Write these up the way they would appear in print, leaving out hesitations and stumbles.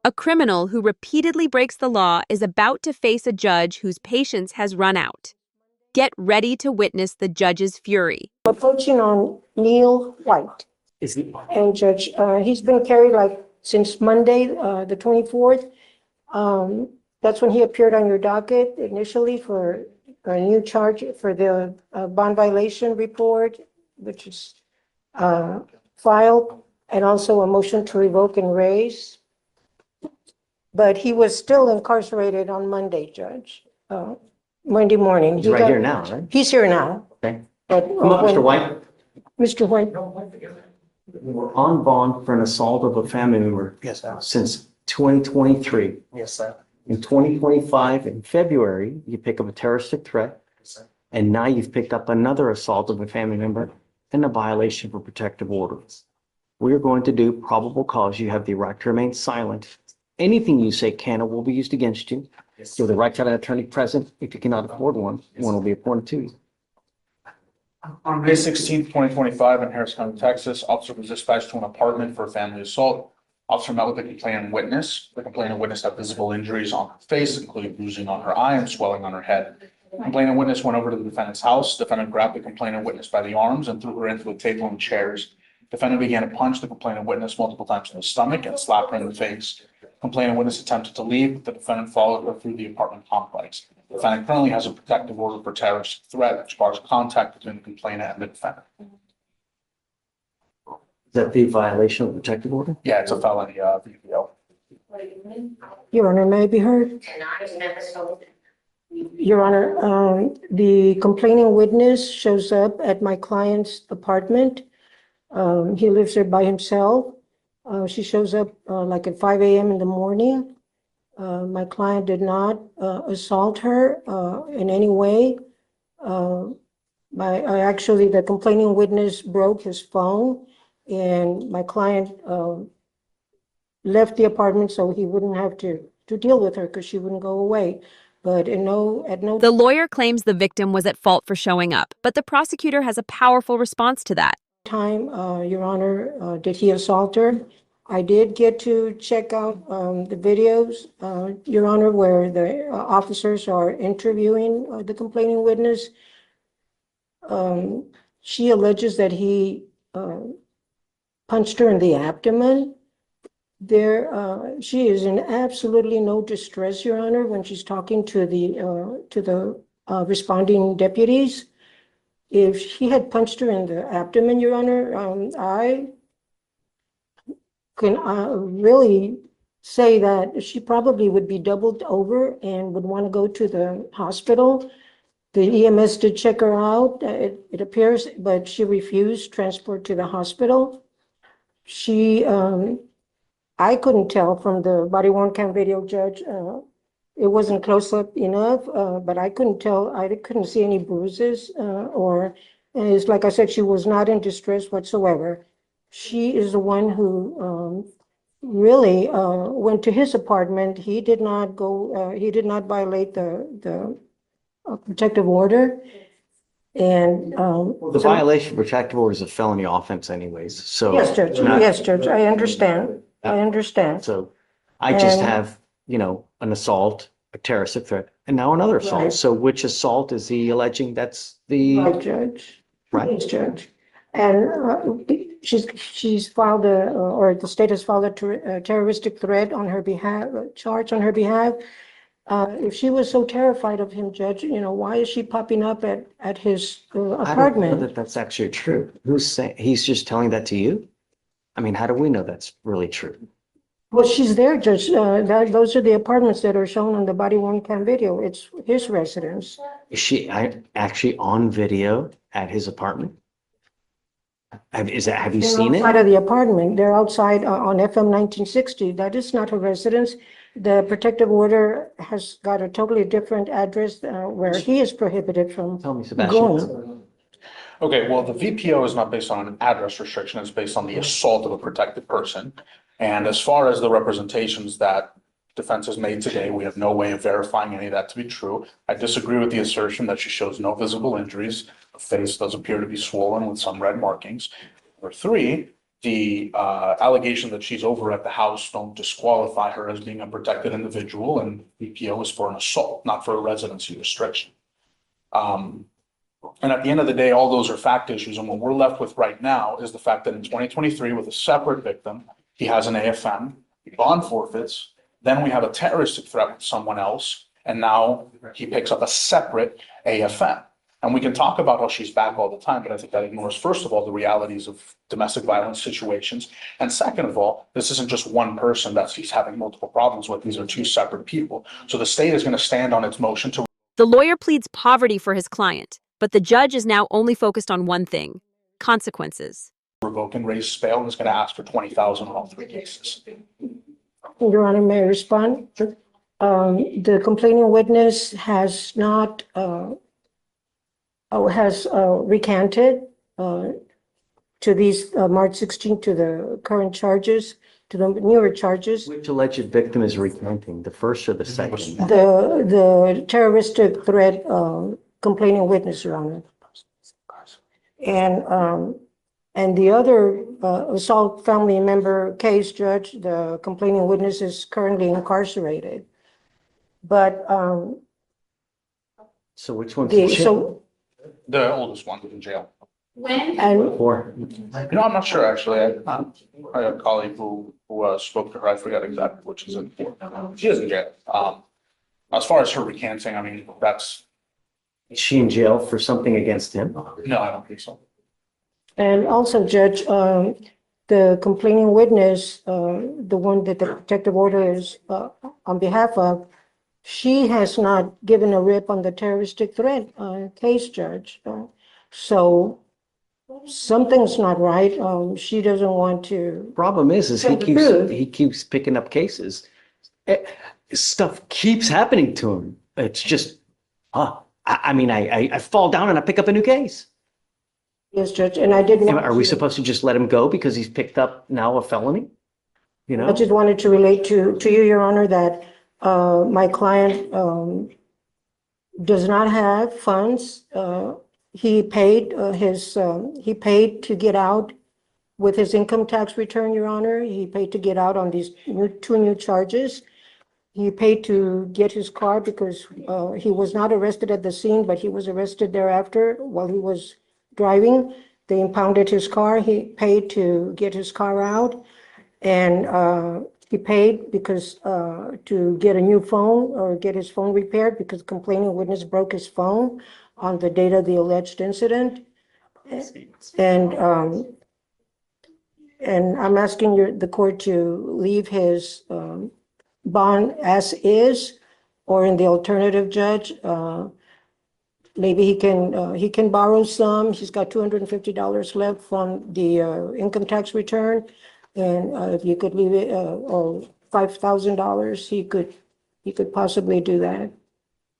A criminal who repeatedly breaks the law is about to face a judge whose patience has run out. Get ready to witness the judge's fury. Approaching on Neil White. Is he? And Judge, he's been carried like since Monday, the 24th. That's when he appeared on your docket initially for a new charge for the bond violation report, which is filed, and also a motion to revoke and raise. But he was still incarcerated on Monday, Judge, Monday morning. He's right here now, right? He's here now. Okay. But Come up, Mr. White. Mr. White. We're on bond for an assault of a family member. Yes, sir. Since 2023. Yes, sir. In 2025, in February, you pick up a terroristic threat. Yes, sir. And now you've picked up another assault of a family member and a violation of a protective order. We're going to do probable cause. You have the right to remain silent. Anything you say can or will be used against you. Yes, You have the right to have an attorney present. If you cannot afford one, one will be appointed to you. On May 16th, 2025, in Harris County, Texas, officer was dispatched to an apartment for a family assault. Officer met with the complainant witness. The complainant witness had visible injuries on her face, including bruising on her eye and swelling on her head. The complainant witness went over to the defendant's house. Defendant grabbed the complainant witness by the arms and threw her into a table and chairs. Defendant began to punch the complainant witness multiple times in the stomach and slap her in the face. Complainant witness attempted to leave, but the defendant followed her through the apartment complex. The defendant currently has a protective order for terrorist threat that bars contact between the complainant and the defendant. Is that the violation of the protective order? Yeah, it's a felony, VPO. Your Honor, may I be heard? Your Honor, the complaining witness shows up at my client's apartment. He lives there by himself. She shows up like at 5 a.m. in the morning. My client did not assault her in any way. Actually, the complaining witness broke his phone, and my client left the apartment so he wouldn't have to deal with her because she wouldn't go away. But at no The lawyer claims the victim was at fault for showing up, but the prosecutor has a powerful response to that. time, Your Honor, did he assault her? I did get to check out the videos, Your Honor, where the officers are interviewing the complaining witness. She alleges that he punched her in the abdomen. She is in absolutely no distress, Your Honor, when she's talking to the responding deputies. If he had punched her in the abdomen, Your Honor, I can really say that she probably would be doubled over and would want to go to the hospital. The EMS did check her out, it appears, but she refused transport to the hospital. I couldn't tell from the body-worn cam video, Judge. It wasn't close up enough, but I couldn't tell. I couldn't see any bruises it's like I said, she was not in distress whatsoever. She is the one who really went to his apartment. He did not go, he did not violate the protective order. And The violation of protective order is a felony offense anyways, so. yes, Judge. Yes, Judge. I understand. I understand. So I just And- have, an assault, a terroristic threat, and now another assault. Right. So which assault is he alleging that's the, Right, Judge. right? Yes, Judge. And she's filed or the state has filed a terroristic threat on her behalf, a charge on her behalf. If she was so terrified of him, Judge, why is she popping up at his I don't know apartment? that that's actually true. Who's saying, he's just telling that to you? I mean, how do we know that's really true? Well, she's there, Judge. Those are the apartments that are shown on the body-worn cam video. It's his residence. Is she actually on video at his apartment? Have you They're seen outside it? of the apartment. They're outside on FM 1960. That is not her residence. The protective order has got a totally different address where he is prohibited from Tell me, Sebastian. going. Okay, well, the VPO is not based on an address restriction, it's based on the assault of a protected person. And as far as the representations that defense has made today, we have no way of verifying any of that to be true. I disagree with the assertion that she shows no visible injuries. Her face does appear to be swollen with some red markings. Number three, the allegation that she's over at the house don't disqualify her as being a protected individual, and BPO is for an assault, not for a residency restriction. And at the end of the day, all those are fact issues, and what we're left with right now is the fact that in 2023, with a separate victim, he has an AFM, bond forfeits, then we have a terroristic threat with someone else, and now he picks up a separate AFM. And we can talk about how she's back all the time, but I think that ignores, first of all, the realities of domestic violence situations. And second of all, this isn't just one person that he's having multiple problems with. These are two separate people. So the state is going to stand on its motion to. The lawyer pleads poverty for his client, but the judge is now only focused on one thing: consequences. Revoke and raise bail, and is going to ask for 20,000 on all three cases. Your Honor, may I respond? Sure. The complaining witness has not, recanted to these March 16th, to the current charges, to the newer charges. Which alleged victim is recanting, the first or the second? The terroristic threat complaining witness, Your Honor. And the other assault family member case, Judge, the complaining witness is currently incarcerated. But So which one's the so The oldest one in jail. and Or I'm not sure, actually. I have a colleague who spoke to her. I forget exactly what she's in for. She is in jail. As far as her recanting, I mean, that's, is she in jail for something against him? no, I don't think so. And also, Judge, the complaining witness, the one that the protective order is on behalf of, she has not given a rip on the terroristic threat case, Judge. So something's not right. She doesn't want to. Problem is Tell the truth. he keeps picking up cases. Stuff keeps happening to him. It's just, I mean, I fall down and I pick up a new case. Yes, Judge, and I didn't. Are we supposed to just let him go because he's picked up now a felony? You I know, just wanted to relate to you, Your Honor, that my client does not have funds. He paid to get out with his income tax return, Your Honor. He paid to get out on these two new charges. He paid to get his car because he was not arrested at the scene, but he was arrested thereafter while he was driving. They impounded his car. He paid to get his car out. And he paid because to get a new phone or get his phone repaired because the complaining witness broke his phone on the date of the alleged incident. And I'm asking the court to leave his bond as is, or in the alternative, Judge, maybe he can borrow some. He's got $250 left from the income tax return. And if you could leave it, or $5,000, he could possibly do that,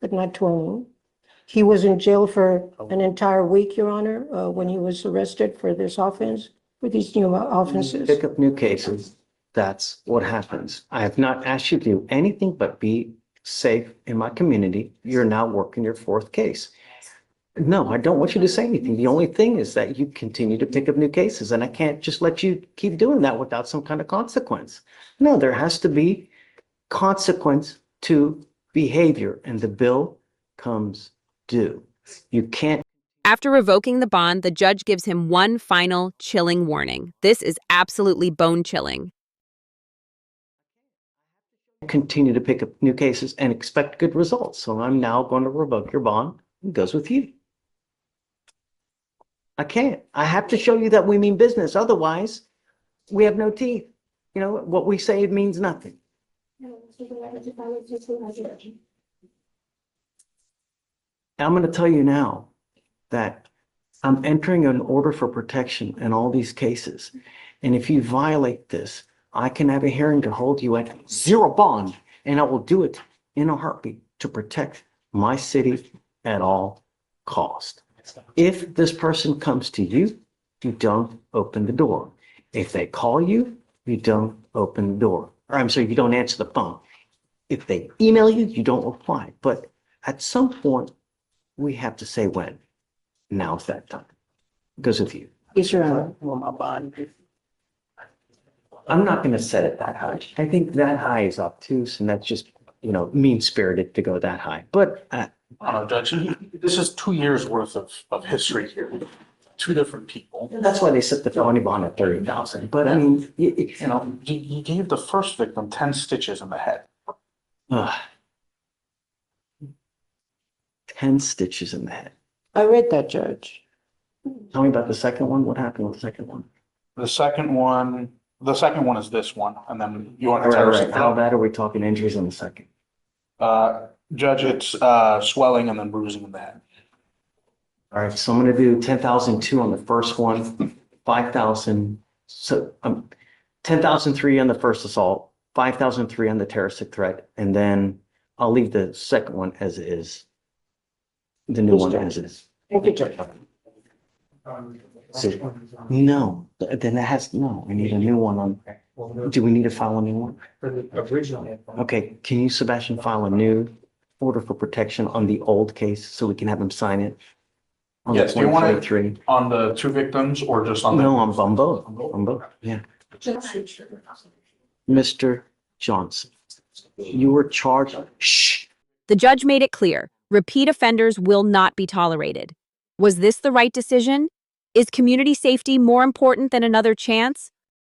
but not 20. He was in jail for an entire week, Your Honor, when he was arrested for this offense, for these new offenses. pick up new cases. That's what happens. I have not asked you to do anything but be safe in my community. You're now working your fourth case. No, I don't want you to say anything. The only thing is that you continue to pick up new cases, and I can't just let you keep doing that without some kind of consequence. No, there has to be consequence to behavior, and the bill comes due. You can't. After revoking the bond, the judge gives him one final chilling warning. This is absolutely bone-chilling. Continue to pick up new cases and expect good results. So I'm now going to revoke your bond. It goes with you. I can't. I have to show you that we mean business. Otherwise, we have no teeth. You know, what we say, it means nothing. I'm going to tell you now that I'm entering an order for protection in all these cases. And if you violate this, I can have a hearing to hold you at zero bond, and I will do it in a heartbeat to protect my city at all cost. If this person comes to you, you don't open the door. If they call you, you don't open the door. Or I'm sorry, you don't answer the phone. If they email you, you don't reply. But at some point, we have to say when. Now's that time. It goes with you. Yes, Your Honor. Well, my bond. I'm not gonna set it that high. I think that high is obtuse and that's just, mean-spirited to go that high. But, I don't know, Judge, this is 2 years worth of history here. Two different people. that's why they set the felony bond at 30,000. But I mean, You gave the first victim 10 stitches in the head. 10 stitches in the head. I read that, Judge. Tell me about the second one. What happened with the second one? The second one is this one, and then you want All to right, terroristic. How bad are we talking injuries on the second? Judge, it's swelling and then bruising in the head. All right, so I'm gonna do 10,002 on the first one, 5,000, so 10,003 on the first assault, 5,003 on the terroristic threat, and then I'll leave the second one as is. The new one as is. Thank you, Judge. So, no, then it has, no, we need a new one on, do we need to file a new one? For the original. Okay, can you, Sebastian, file a new order for protection on the old case so we can have him sign it? On the Yes, do you want it 2023? on the two victims or just on the? No, on both, yeah. Mr. Johnson, you were charged, shh. The judge made it clear, repeat offenders will not be tolerated. Was this the right decision? Is community safety more important than another chance?